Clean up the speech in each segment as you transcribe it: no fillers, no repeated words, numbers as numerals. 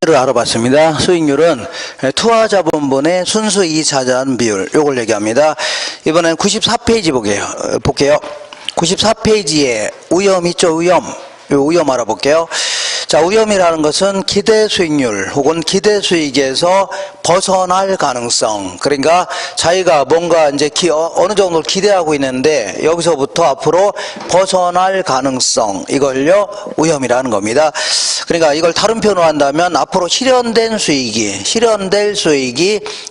를 알아봤습니다. 수익률은 투하자본분의 순수 이자산 비율, 요걸 얘기합니다. 이번엔 94페이지 볼게요. 94페이지에 우염 있죠? 우염 알아볼게요. 자, 우염이라는 것은 기대 수익률 혹은 기대 수익에서 벗어날 가능성. 그러니까 자기가 뭔가 이제 어느 정도 기대하고 있는데 여기서부터 앞으로 벗어날 가능성. 이걸요, 우염이라는 겁니다. 그러니까 이걸 다른 표현으로 한다면 앞으로 실현될 수익이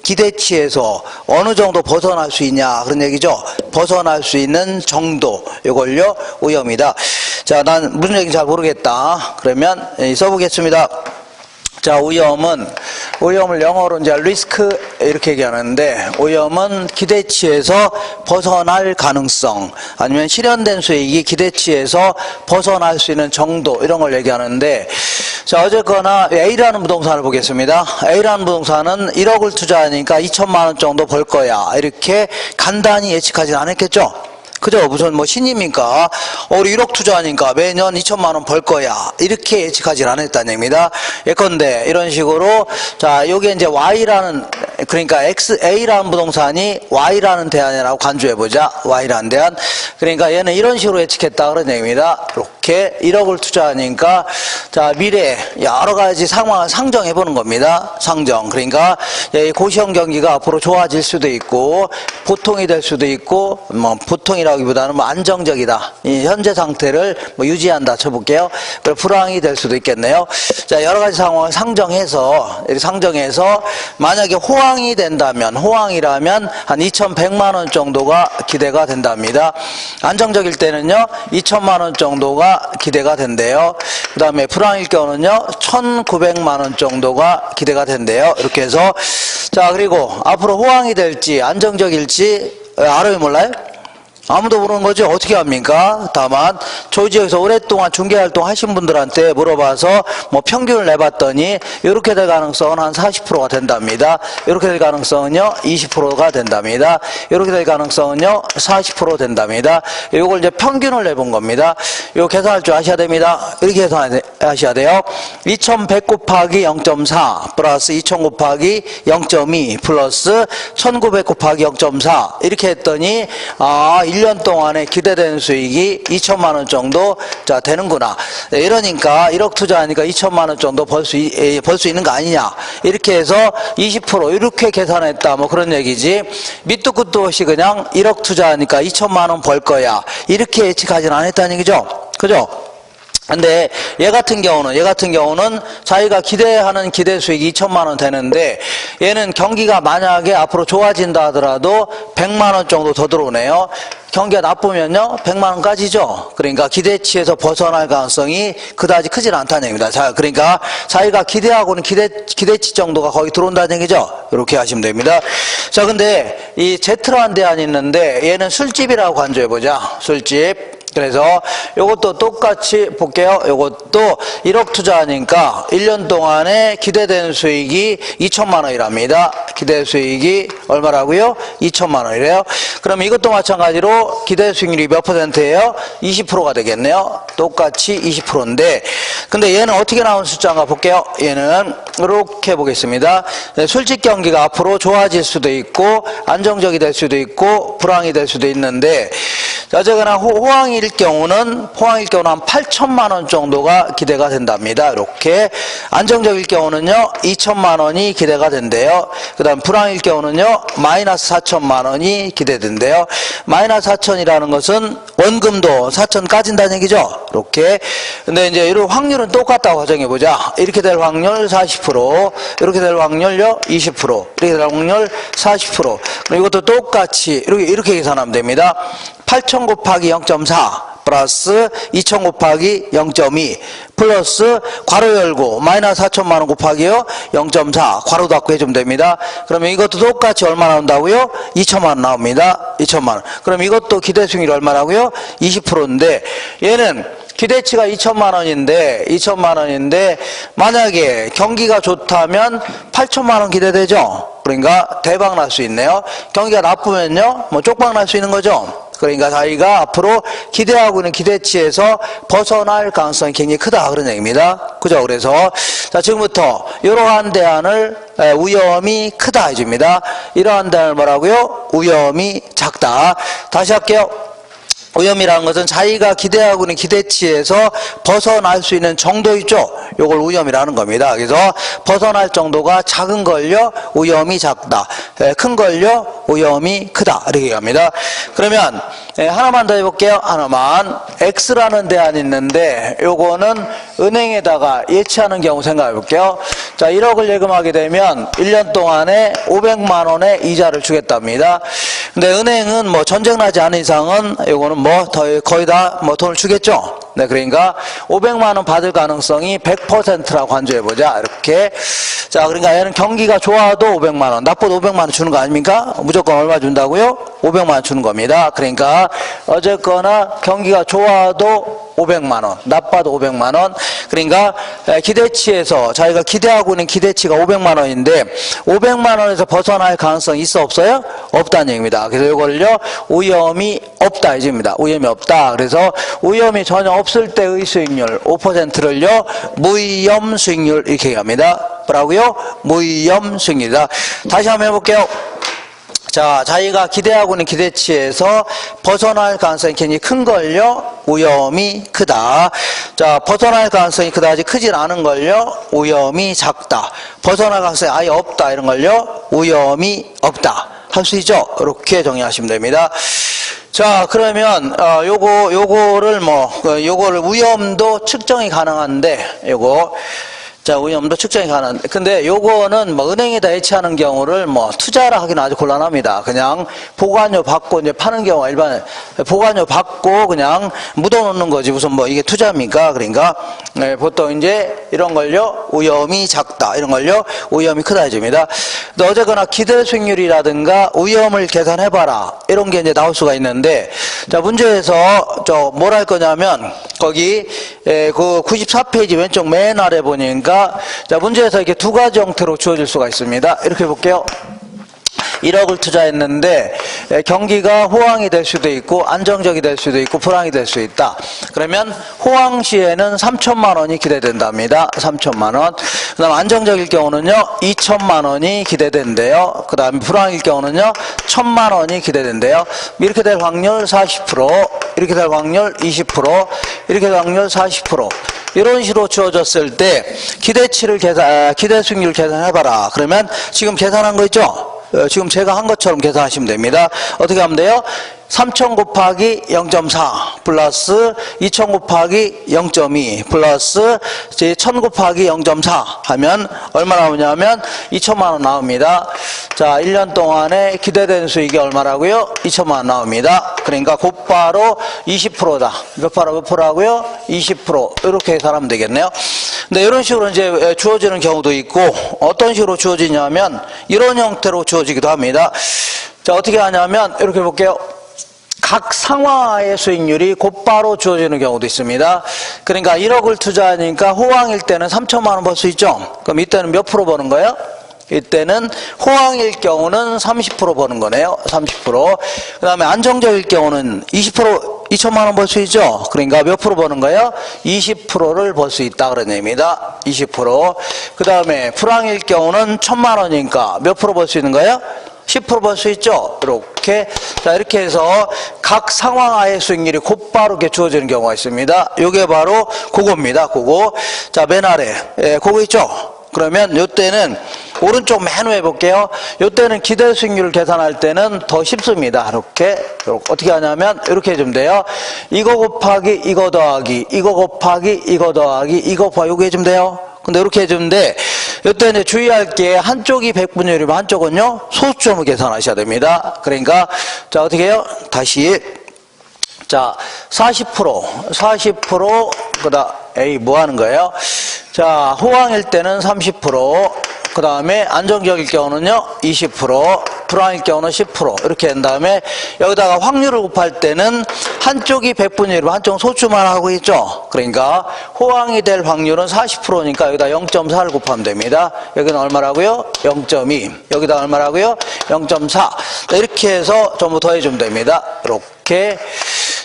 기대치에서 어느 정도 벗어날 수 있냐. 그런 얘기죠. 벗어날 수 있는 정도. 이걸요, 우염이다. 자, 난 무슨 얘기인지 잘 모르겠다. 그러면 써보겠습니다. 자, 우염을 영어로 이제 리스크 이렇게 얘기하는데, 우염은 기대치에서 벗어날 가능성, 아니면 실현된 수익이 기대치에서 벗어날 수 있는 정도, 이런 걸 얘기하는데, 자, 어쨌거나 A라는 부동산을 보겠습니다. A라는 부동산은 1억을 투자하니까 2천만 원 정도 벌 거야. 이렇게 간단히 예측하진 않았겠죠? 그죠? 무슨 신입니까? 우리 1억 투자하니까 매년 2천만 원 벌 거야. 이렇게 예측하지 않았다는 얘기입니다. 예컨대 이런 식으로, 자, 요게 이제 그러니까 A라는 부동산이 Y라는 대안이라고 간주해보자. Y라는 대안. 그러니까 얘는 이런 식으로 예측했다. 그런 얘기입니다. 이렇게 1억을 투자하니까, 자, 미래 여러 가지 상황을 상정해보는 겁니다. 상정. 그러니까 고시형 경기가 앞으로 좋아질 수도 있고, 보통이 될 수도 있고, 보통이라기보다는 안정적이다. 이 현재 상태를 유지한다 쳐볼게요. 그리고 불황이 될 수도 있겠네요. 자, 여러 가지 상황을 상정해서 만약에 호황이라면 한 2,100만 원 정도가 기대가 된답니다. 안정적일 때는요, 2천만 원 정도가 기대가 된대요. 그 다음에 불황일 경우는요, 1,900만 원 정도가 기대가 된대요. 이렇게 해서, 자, 그리고 앞으로 호황이 될지 안정적일지 알아요, 몰라요? 아무도 모르는 거죠. 어떻게 합니까? 다만 조지에서 오랫동안 중개활동 하신 분들한테 물어봐서 평균을 내봤더니 이렇게 될 가능성은 한 40%가 된답니다. 이렇게 될 가능성은요 20%가 된답니다. 이렇게 될 가능성은요 40% 된답니다. 이걸 이제 평균을 내본 겁니다. 이거 계산할 줄 아셔야 됩니다. 이렇게 계산하셔야 돼요. 2100 곱하기 0.4 플러스 2000 곱하기 0.2 플러스 1900 곱하기 0.4 이렇게 했더니 1년 동안에 기대되는 수익이 2천만 원 정도 자 되는구나. 이러니까 1억 투자하니까 2천만 원 정도 벌 수 있는 거 아니냐. 이렇게 해서 20% 이렇게 계산했다. 그런 얘기지. 밑도 끝도 없이 그냥 1억 투자하니까 2천만 원 벌 거야. 이렇게 예측하진 않았다는 얘기죠. 그죠? 근데 얘 같은 경우는 자기가 기대하는 기대 수익이 2천만 원 되는데 얘는 경기가 만약에 앞으로 좋아진다 하더라도 100만 원 정도 더 들어오네요. 경기가 나쁘면요 100만 원까지죠. 그러니까 기대치에서 벗어날 가능성이 그다지 크진 않다는 얘기입니다. 자, 그러니까 자기가 기대하고는 기대치 정도가 거의 들어온다는 얘기죠. 이렇게 하시면 됩니다. 자, 근데 이 Z라는 대안이 있는데 얘는 술집이라고 간주해보자. 술집. 그래서 요것도 똑같이 볼게요. 요것도 1억 투자하니까 1년 동안에 기대되는 수익이 2천만 원이랍니다. 기대 수익이 얼마라고요? 2천만 원이래요. 그럼 이것도 마찬가지로 기대 수익률이 몇 %예요? 20%가 되겠네요. 똑같이 20%인데 근데 얘는 어떻게 나온 숫자인가 볼게요. 얘는 이렇게 보겠습니다. 술집 경기가 앞으로 좋아질 수도 있고 안정적이 될 수도 있고 불황이 될 수도 있는데 어쨌거나 호황일 경우는 한 8천만 원 정도가 기대가 된답니다. 이렇게 안정적일 경우는요 2천만 원이 기대가 된대요. 그 다음 불황일 경우는요 마이너스 4천만 원이 기대된대요. 마이너스 4천이라는 것은 원금도 4천 까진다는 얘기죠. 이렇게. 근데 이제 이런 확률은 똑같다고 가정해보자. 이렇게 될 확률 40%, 이렇게 될 확률요 20%, 이렇게 될 확률 40%. 그럼 이것도 똑같이 이렇게 계산하면 됩니다. 8천 곱하기 0.4 플러스 2천 곱하기 0.2 플러스 괄호 열고 마이너스 4천만 원 곱하기요 0.4 괄호 닫고 해주면 됩니다. 그러면 이것도 똑같이 얼마 나온다고요? 2천만 원 나옵니다. 2천만 원. 그럼 이것도 기대 수익률이 얼마라고요? 20%인데 얘는 기대치가 2천만 원인데 만약에 경기가 좋다면 8천만 원 기대되죠. 그러니까 대박 날 수 있네요. 경기가 나쁘면요 쪽박 날 수 있는 거죠. 그러니까 자기가 앞으로 기대하고 있는 기대치에서 벗어날 가능성이 굉장히 크다 그런 얘기입니다. 그죠? 그래서 자 지금부터 이러한 대안을 위험이 크다 해줍니다. 이러한 대안을 뭐라고요? 위험이 작다. 다시 할게요. 위험이라는 것은 자기가 기대하고 있는 기대치에서 벗어날 수 있는 정도 있죠? 요걸 위험이라는 겁니다. 그래서 벗어날 정도가 작은 걸요 위험이 작다. 큰 걸요 위험이 크다. 이렇게 얘기합니다. 그러면 하나만 더 해볼게요. 하나만. X라는 대안이 있는데 요거는 은행에다가 예치하는 경우 생각해 볼게요. 자 1억을 예금하게 되면 1년 동안에 500만 원의 이자를 주겠답니다. 근데 은행은 뭐 전쟁 나지 않은 이상은 요거는 뭐 거의 다 뭐 돈을 주겠죠. 네, 그러니까 500만 원 받을 가능성이 100%라고 간주해 보자. 이렇게. 자, 그러니까 얘는 경기가 좋아도 500만 원, 나빠도 500만 원 주는 거 아닙니까? 무조건 얼마 준다고요? 500만 원 주는 겁니다. 그러니까 어쨌거나 경기가 좋아도 500만 원, 나빠도 500만 원. 그러니까 기대치에서 자기가 기대하고 있는 기대치가 500만 원인데 500만 원에서 벗어날 가능성이 있어 없어요? 없다는 얘기입니다. 그래서 이걸요 위험이 없다 이집니다. 위험이 없다. 그래서 위험이 전혀 없을 때의 수익률 5%를요 무위험 수익률 이렇게 얘기합니다. 뭐라고요? 무위험 수익률이다. 다시 한번 해볼게요. 자, 자기가 기대하고 있는 기대치에서 벗어날 가능성이 굉장히 큰 걸요 위험이 크다. 자, 벗어날 가능성이 그다지 크진 않은 걸요 위험이 작다. 벗어날 가능성이 아예 없다 이런 걸요 위험이 없다. 할 수 있죠? 이렇게 정리하시면 됩니다. 자, 그러면 요거를 요거를 위험도 측정이 가능한데 요거 자, 위험도 측정이 가능한데 근데 요거는 뭐 은행에다 예치하는 경우를 뭐 투자를 하기는 아주 곤란합니다. 그냥 보관료 받고 이제 파는 경우가 일반 보관료 받고 그냥 묻어놓는 거지 무슨 뭐 이게 투자입니까? 그러니까 보통 이제 이런 걸요 위험이 작다 이런 걸요 위험이 크다 해줍니다. 근데 어쨌거나 기대 수익률이라든가 위험을 계산해봐라 이런 게 이제 나올 수가 있는데 자 문제에서 뭘 할 거냐면 거기 그 94페이지 왼쪽 맨 아래 보니까 자 문제에서 이렇게 두 가지 형태로 주어질 수가 있습니다. 이렇게 볼게요. 1억을 투자했는데 경기가 호황이 될 수도 있고 안정적이 될 수도 있고 불황이 될 수 있다. 그러면 호황 시에는 3천만 원이 기대된답니다. 3천만 원. 그 다음 안정적일 경우는요 2천만 원이 기대된대요. 그 다음에 불황일 경우는요 1,000만 원이 기대된대요. 이렇게 될 확률 40%, 이렇게 될 확률 20%, 이렇게 될 확률 40%. 이런 식으로 주어졌을 때 기대치를 기대 수익률 계산해봐라. 그러면 지금 계산한 거 있죠? 지금 제가 한 것처럼 계산하시면 됩니다. 어떻게 하면 돼요? 3,000 곱하기 0.4 플러스 2,000 곱하기 0.2 플러스 1,000 곱하기 0.4 하면 얼마 나오냐면 2천만 원 나옵니다. 자, 1년 동안에 기대된 수익이 얼마라고요? 2천만 원 나옵니다. 그러니까 곧바로 20%다. 몇 프로라고요? 20%. 이렇게 계산하면 되겠네요. 근데 이런 식으로 이제 주어지는 경우도 있고 어떤 식으로 주어지냐면 이런 형태로 주어지기도 합니다. 자, 어떻게 하냐면 이렇게 볼게요. 각 상황하의 수익률이 곧바로 주어지는 경우도 있습니다. 그러니까 1억을 투자하니까 호황일 때는 3천만 원 벌 수 있죠. 그럼 이때는 몇 프로 버는 거예요? 이때는 호황일 경우는 30% 버는 거네요. 30%. 그 다음에 안정적일 경우는 20% 2천만 원 벌 수 있죠. 그러니까 몇 프로 버는 거예요? 20%를 벌 수 있다 그런 얘기입니다. 20%. 그 다음에 불황일 경우는 1,000만 원이니까 몇 프로 벌 수 있는 거예요? 10% 벌 수 있죠. 이렇게. 자, 이렇게 해서 각 상황하의 수익률이 곧바로 이렇게 주어지는 경우가 있습니다. 요게 바로 그거입니다. 그거. 자, 맨 아래. 그거 있죠? 그러면 요때는 오른쪽 맨 위에 볼게요. 요때는 기대 수익률을 계산할 때는 더 쉽습니다. 이렇게 어떻게 하냐면 이렇게 해주면 돼요. 이거 곱하기 이거 더하기 이거 곱하기 이거 더하기 이거 곱하기 요거 해주면 돼요. 근데 이렇게 해주는데 이때 이제 주의할 게 한쪽이 100분의 1이면 한쪽은요 소수점을 계산하셔야 됩니다. 그러니까 자 어떻게 해요? 다시 자 40% 그다음 에이 뭐 하는 거예요? 자 호황일 때는 30%, 그 다음에 안정적일 경우는요 20%, 불황일 경우는 10% 이렇게 한 다음에 여기다가 확률을 곱할 때는 한쪽이 100분의 1이고 한쪽은 소수만 하고 있죠. 그러니까 호황이 될 확률은 40%니까 여기다 0.4를 곱하면 됩니다. 여기는 얼마라고요? 0.2. 여기다 얼마라고요? 0.4. 이렇게 해서 전부 더해주면 됩니다. 이렇게 이렇게.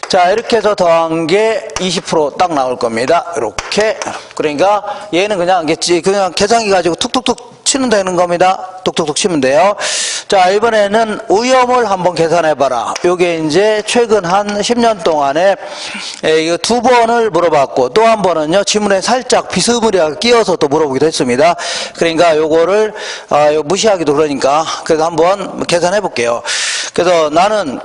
자, 이렇게 해서 더한 게 20% 딱 나올 겁니다. 이렇게. 그러니까 얘는 그냥 계산기 가지고 툭툭툭 치면 되는 겁니다. 툭툭툭 치면 돼요. 자, 이번에는 오염을 한번 계산해봐라. 요게 이제 최근 한 10년 동안에 이거 2번을 물어봤고, 또 한 번은요, 지문에 살짝 비스무리하게 끼워서 또 물어보기도 했습니다. 그러니까 요거를, 무시하기도 그러니까, 그래서 한번 계산해 볼게요. 그래서 나는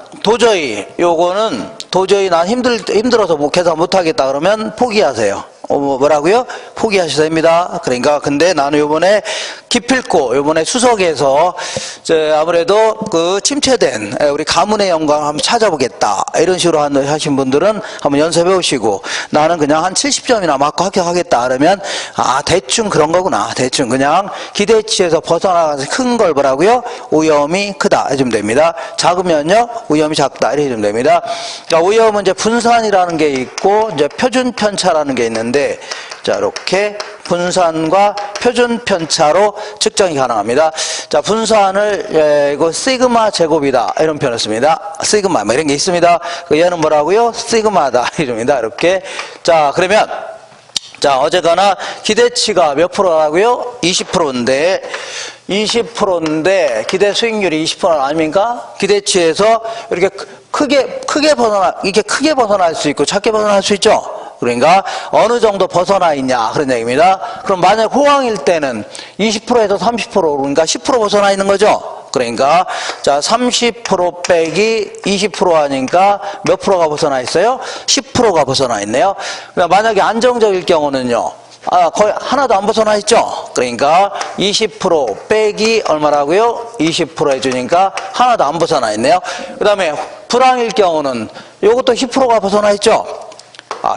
요거는 도저히 난 힘들어서 뭐 계산 못하겠다 그러면 포기하세요. 뭐라고요? 포기하셔야 됩니다. 그러니까 근데 나는 요번에 기필코 요번에 수석에서 아무래도 그 침체된 우리 가문의 영광을 한번 찾아보겠다 이런 식으로 하신 분들은 한번 연습해 오시고, 나는 그냥 한 70점이나 맞고 합격하겠다 그러면 대충 그런 거구나, 대충 그냥 기대치에서 벗어나가서 큰 걸 뭐라고요? 오염이 크다 해주면 됩니다. 작으면요 오염이 작다 이렇게 해주면 됩니다. 그러니까 오염은 이제 분산이라는 게 있고 이제 표준 편차라는 게 있는데, 자, 이렇게 분산과 표준 편차로 측정이 가능합니다. 자, 분산을 이거 시그마 제곱이다 이런 표현을 씁니다. 시그마 뭐 이런 게 있습니다. 얘는 뭐라고요? 시그마다 이럽니다. 이렇게. 자, 그러면 자, 어제거나 기대치가 몇 프로라고요? 20%인데 20%인데 기대 수익률이 20% 아닙니까? 기대치에서 이렇게 크게 벗어날 수 있고 작게 벗어날 수 있죠. 그러니까 어느 정도 벗어나 있냐 그런 얘기입니다. 그럼 만약 호황일 때는 20%에서 30% 그러니까 10% 벗어나 있는 거죠. 그러니까 자, 30% 빼기 20% 하니까 몇 프로가 벗어나 있어요? 10%가 벗어나 있네요. 그러니까 만약에 안정적일 경우는요, 거의 하나도 안 벗어나 있죠. 그러니까 20% 빼기 얼마라고요? 20% 해주니까 하나도 안 벗어나 있네요. 그 다음에 불황일 경우는 이것도 10%가 벗어나 있죠.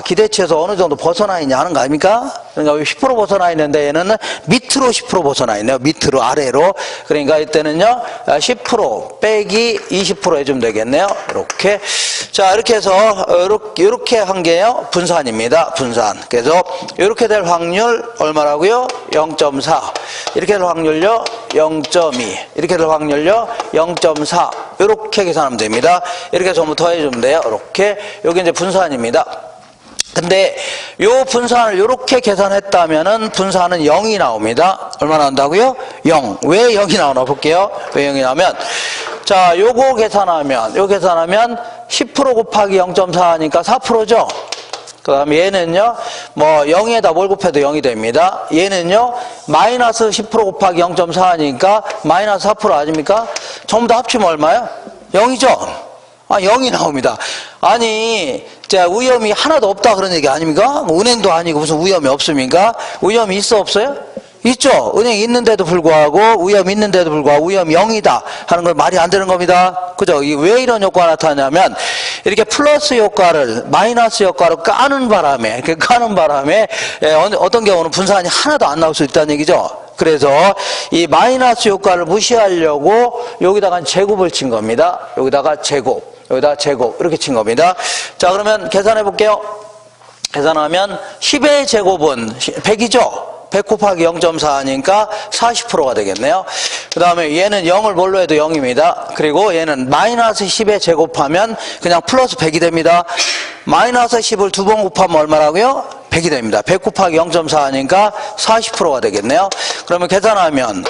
기대치에서 어느 정도 벗어나 있냐 하는 거 아닙니까? 그러니까 10% 벗어나 있는데 얘는 밑으로 10% 벗어나 있네요. 밑으로 아래로. 그러니까 이때는요 10% 빼기 20% 해주면 되겠네요. 이렇게. 자, 이렇게 해서 이렇게 한 게요 분산입니다. 분산. 그래서 이렇게 될 확률 얼마라고요? 0.4. 이렇게 될 확률요 0.2. 이렇게 될 확률요 0.4. 이렇게 계산하면 됩니다. 이렇게 전부 더해주면 돼요. 이렇게. 여기 이제 분산입니다. 근데 요 분산을 이렇게 계산했다면은 분산은 0이 나옵니다. 얼마 나온다고요? 0. 왜 0이 나오나 볼게요. 왜 0이 나오면, 자, 요거 계산하면 10% 곱하기 0.4 하니까 4%죠. 그 다음에 얘는요, 뭐 0에다 뭘 곱해도 0이 됩니다. 얘는요, 마이너스 10% 곱하기 0.4 하니까 마이너스 4% 아닙니까? 전부 다 합치면 얼마예요? 0이죠. 0이 나옵니다. 아니, 위험이 하나도 없다 그런 얘기 아닙니까? 은행도 아니고 무슨 위험이 없습니까? 위험이 있어 없어요? 있죠. 은행이 있는데도 불구하고 위험이 있는데도 불구하고 위험이 0이다 하는 건 말이 안 되는 겁니다. 그죠? 왜 이런 효과가 나타나냐면 이렇게 플러스 효과를 마이너스 효과로 까는 바람에 어떤 경우는 분산이 하나도 안 나올 수 있다는 얘기죠. 그래서 이 마이너스 효과를 무시하려고 여기다가 제곱을 친 겁니다. 여기다가 제곱 이렇게 친 겁니다. 자, 그러면 계산해 볼게요. 계산하면 10의 제곱은 100이죠. 100 곱하기 0.4 하니까 40%가 되겠네요. 그 다음에 얘는 0을 뭘로 해도 0입니다. 그리고 얘는 마이너스 10에 제곱하면 그냥 플러스 100이 됩니다. 마이너스 10을 2번 곱하면 얼마라고요? 100이 됩니다. 100 곱하기 0.4 하니까 40%가 되겠네요. 그러면 계산하면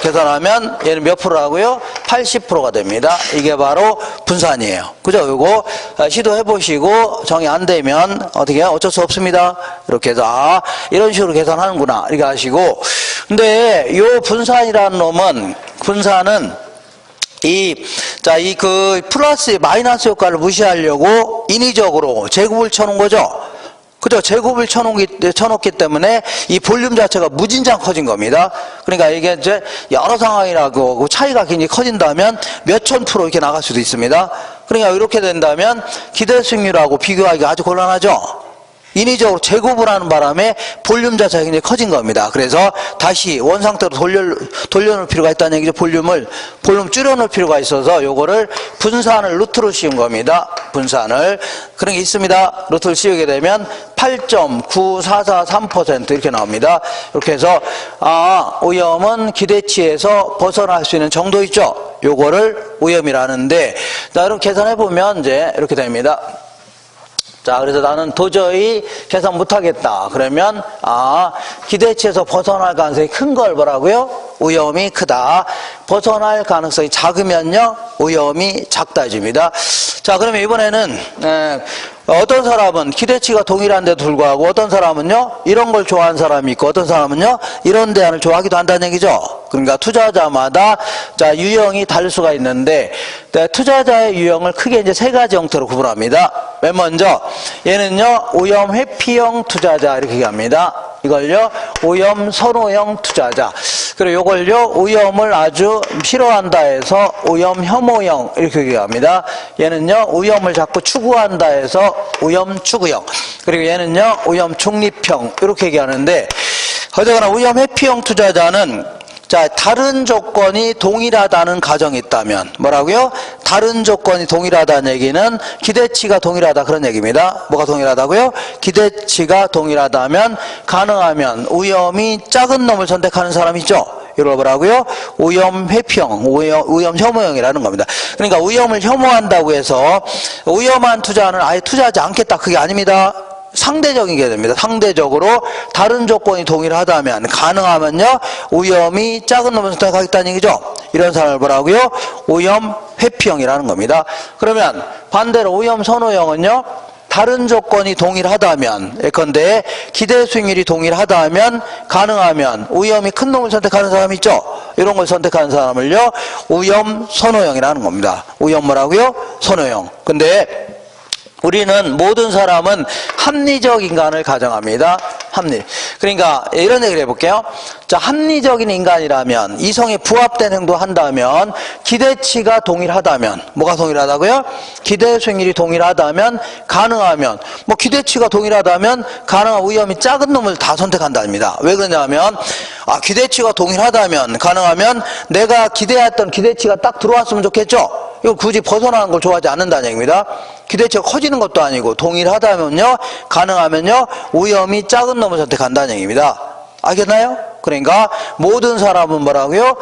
얘는 몇 프로라고요? 80%가 됩니다. 이게 바로 분산이에요. 그죠? 이거 시도해 보시고 정이 안 되면 어떻게 해요? 어쩔 수 없습니다. 이렇게 해서 이런 식으로 계산하는구나 이렇게 하시고, 근데 이 분산이라는 놈은 그 플러스 마이너스 효과를 무시하려고 인위적으로 제곱을 쳐놓은 거죠. 그죠? 제곱을 쳐놓기 때문에 이 볼륨 자체가 무진장 커진 겁니다. 그러니까 이게 이제 여러 상황이라고 차이가 굉장히 커진다면 몇천 프로 이렇게 나갈 수도 있습니다. 그러니까 이렇게 된다면 기대 수익률하고 비교하기가 아주 곤란하죠. 인위적으로 제곱을 하는 바람에 볼륨 자체가 굉장히 커진 겁니다. 그래서 다시 원상태로 돌려놓을 필요가 있다는 얘기죠. 볼륨 줄여놓을 필요가 있어서 요거를 분산을 루트로 씌운 겁니다. 분산을. 그런 게 있습니다. 루트를 씌우게 되면 8.9443% 이렇게 나옵니다. 이렇게 해서 오염은 기대치에서 벗어날 수 있는 정도 있죠. 요거를 위험이라는데, 자, 이렇게 계산해보면 이제 이렇게 됩니다. 자, 그래서 나는 도저히 계산 못하겠다. 그러면, 기대치에서 벗어날 가능성이 큰 걸 뭐라고요? 위험이 크다. 벗어날 가능성이 작으면요, 위험이 작다 해줍니다. 자, 그러면 이번에는, 어떤 사람은 기대치가 동일한데도 불구하고 어떤 사람은요, 이런 걸 좋아하는 사람이 있고 어떤 사람은요, 이런 대안을 좋아하기도 한다는 얘기죠. 그러니까 투자자마다 자, 유형이 다를 수가 있는데, 투자자의 유형을 크게 이제 세 가지 형태로 구분합니다. 맨 먼저, 얘는요, 오염 회피형 투자자 이렇게 얘기합니다. 이걸요, 오염 선호형 투자자. 그리고 이걸요, 오염을 아주 싫어한다 해서 오염 혐오형 이렇게 얘기합니다. 얘는요, 오염을 자꾸 추구한다 해서 오염 추구형. 그리고 얘는요, 오염 중립형 이렇게 얘기하는데, 어쨌거나 오염 회피형 투자자는 자, 다른 조건이 동일하다는 가정이 있다면 뭐라고요? 다른 조건이 동일하다는 얘기는 기대치가 동일하다 그런 얘기입니다. 뭐가 동일하다고요? 기대치가 동일하다면 가능하면 오염이 작은 놈을 선택하는 사람이 있죠. 이걸 뭐라고요? 오염 회피형, 오염 혐오형이라는 겁니다. 그러니까 오염을 혐오한다고 해서 오염한 투자는 아예 투자하지 않겠다 그게 아닙니다. 상대적인 게 됩니다. 상대적으로 다른 조건이 동일하다면 가능하면요, 오염이 작은 놈을 선택하겠다는 얘기죠. 이런 사람을 뭐라고요? 오염 회피형이라는 겁니다. 그러면 반대로 오염 선호형은요, 다른 조건이 동일하다면, 예컨대 기대 수익률이 동일하다면 가능하면 오염이 큰 놈을 선택하는 사람이 있죠. 이런 걸 선택하는 사람을요, 오염 선호형이라는 겁니다. 오염 뭐라고요? 선호형. 근데 우리는 모든 사람은 합리적 인간을 가정합니다. 합리. 그러니까 이런 얘기를 해볼게요. 자, 합리적인 인간이라면, 이성에 부합된 행동을 한다면, 기대치가 동일하다면, 뭐가 동일하다고요? 기대 수익률이 동일하다면, 가능하면, 뭐 기대치가 동일하다면 가능한 위험이 작은 놈을 다 선택한답니다. 왜 그러냐면, 기대치가 동일하다면, 가능하면 내가 기대했던 기대치가 딱 들어왔으면 좋겠죠? 이거 굳이 벗어나는 걸 좋아하지 않는다는 얘기입니다. 기대치가 커지는 것도 아니고 동일하다면요, 가능하면요, 위험이 작은 놈을 선택한다는 얘기입니다. 알겠나요? 그러니까 모든 사람은 뭐라고요?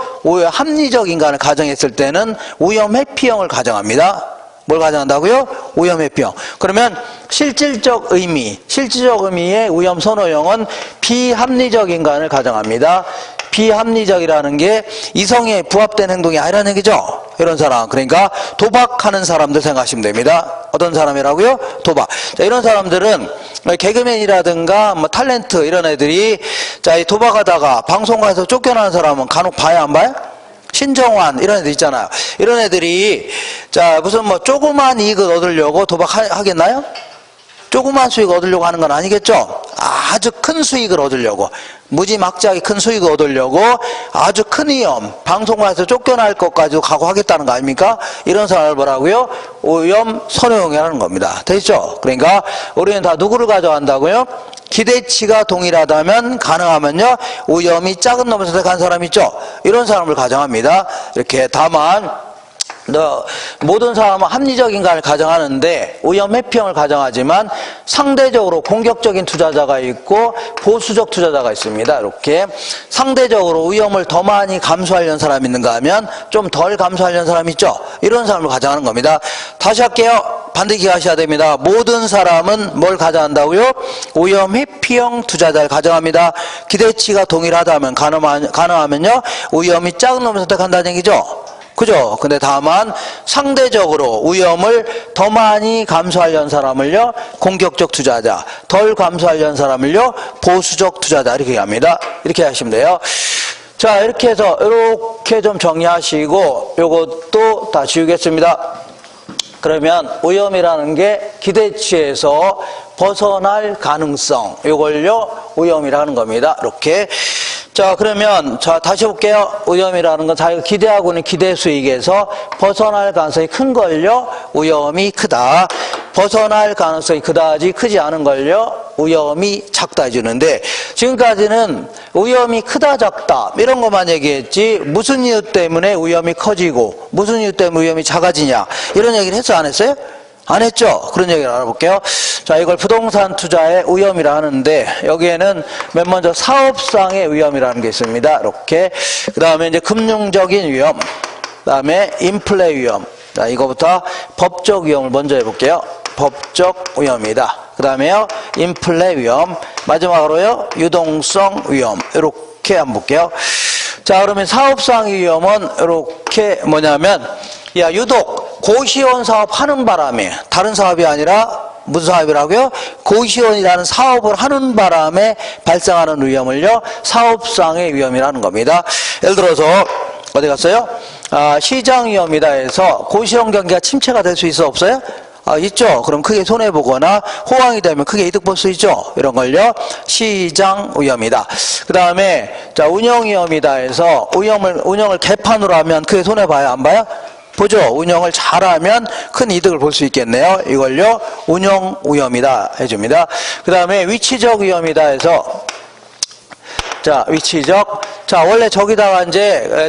합리적 인간을 가정했을 때는 오염 회피형을 가정합니다. 뭘 가정한다고요? 오염 회피형. 그러면 실질적 의미의 오염 선호형은 비합리적 인간을 가정합니다. 비합리적이라는 게 이성에 부합된 행동이 아니라는 얘기죠. 이런 사람, 그러니까 도박하는 사람들 생각하시면 됩니다. 어떤 사람이라고요? 도박. 자, 이런 사람들은 개그맨이라든가 뭐 탤런트 이런 애들이 자, 이 도박하다가 방송가에서 쫓겨나는 사람은 간혹 봐야 안 봐요? 신정환 이런 애들 있잖아요. 이런 애들이 자, 무슨 뭐 조그만 이익을 얻으려고 도박하겠나요? 조그만 수익 얻으려고 하는 건 아니겠죠? 아주 큰 수익을 얻으려고, 무지막지하게 큰 수익을 얻으려고 아주 큰 위험, 방송국에서 쫓겨날 것까지도 각오하겠다는 거 아닙니까? 이런 사람을 뭐라고요? 오염 선호형이라는 겁니다. 되시죠? 그러니까 우리는 다 누구를 가져간다고요? 기대치가 동일하다면 가능하면요, 오염이 작은 놈을 선택한 사람 있죠? 이런 사람을 가정합니다. 이렇게. 다만 모든 사람은 합리적 인간을 가정하는데 오염 회피형을 가정하지만 상대적으로 공격적인 투자자가 있고 보수적 투자자가 있습니다. 이렇게 상대적으로 위험을 더 많이 감수하려는 사람이 있는가 하면 좀 덜 감수하려는 사람이 있죠. 이런 사람을 가정하는 겁니다. 다시 할게요. 반드시 기억하셔야 됩니다. 모든 사람은 뭘 가정한다고요? 오염 회피형 투자자를 가정합니다. 기대치가 동일하다면 가능하면요, 오염이 작은 놈을 선택한다는 얘기죠. 그죠? 근데 다만 상대적으로 위험을 더 많이 감수하려는 사람을요, 공격적 투자자, 덜 감수하려는 사람을요, 보수적 투자자 이렇게 합니다. 이렇게 하시면 돼요. 자, 이렇게 해서 이렇게 좀 정리하시고 요것도 다 지우겠습니다. 그러면 오염이라는 게 기대치에서 벗어날 가능성, 요걸요 오염이라는 겁니다. 이렇게. 자, 그러면 자 다시 볼게요. 오염이라는 건 자기가 기대하고 있는 기대 수익에서 벗어날 가능성이 큰 걸요, 오염이 크다. 벗어날 가능성이 그다지 크지 않은 걸요, 오염이 작다 해주는데, 지금까지는 오염이 크다 작다 이런 것만 얘기했지 무슨 이유 때문에 오염이 커지고 무슨 이유 때문에 오염이 작아지냐 이런 얘기를 했어요, 안 했어요? 안 했죠? 그런 얘기를 알아볼게요. 자, 이걸 부동산 투자의 위험이라 하는데, 여기에는 맨 먼저 사업상의 위험이라는 게 있습니다. 이렇게. 그 다음에 이제 금융적인 위험. 다음에 인플레 위험. 자, 이거부터 법적 위험을 먼저 해볼게요. 법적 위험이다. 그 다음에요, 인플레 위험. 마지막으로요, 유동성 위험. 이렇게 한번 볼게요. 자, 그러면 사업상 위험은 이렇게 뭐냐면, 야, 유독 고시원 사업 하는 바람에, 다른 사업이 아니라 무슨 사업이라고요? 고시원이라는 사업을 하는 바람에 발생하는 위험을요, 사업상의 위험이라는 겁니다. 예를 들어서, 어디 갔어요? 시장 위험이다 해서 고시원 경기가 침체가 될 수 있어, 없어요? 있죠. 그럼 크게 손해보거나 호황이 되면 크게 이득 볼 수 있죠. 이런 걸요, 시장 위험이다. 그 다음에, 자, 운영 위험이다 해서 운영을 개판으로 하면 크게 손해봐요? 안 봐요? 보죠. 운영을 잘하면 큰 이득을 볼 수 있겠네요. 이걸요, 운영 위험이다 해줍니다. 그 다음에 위치적 위험이다 해서, 자, 위치적. 자, 원래 저기다가 이제,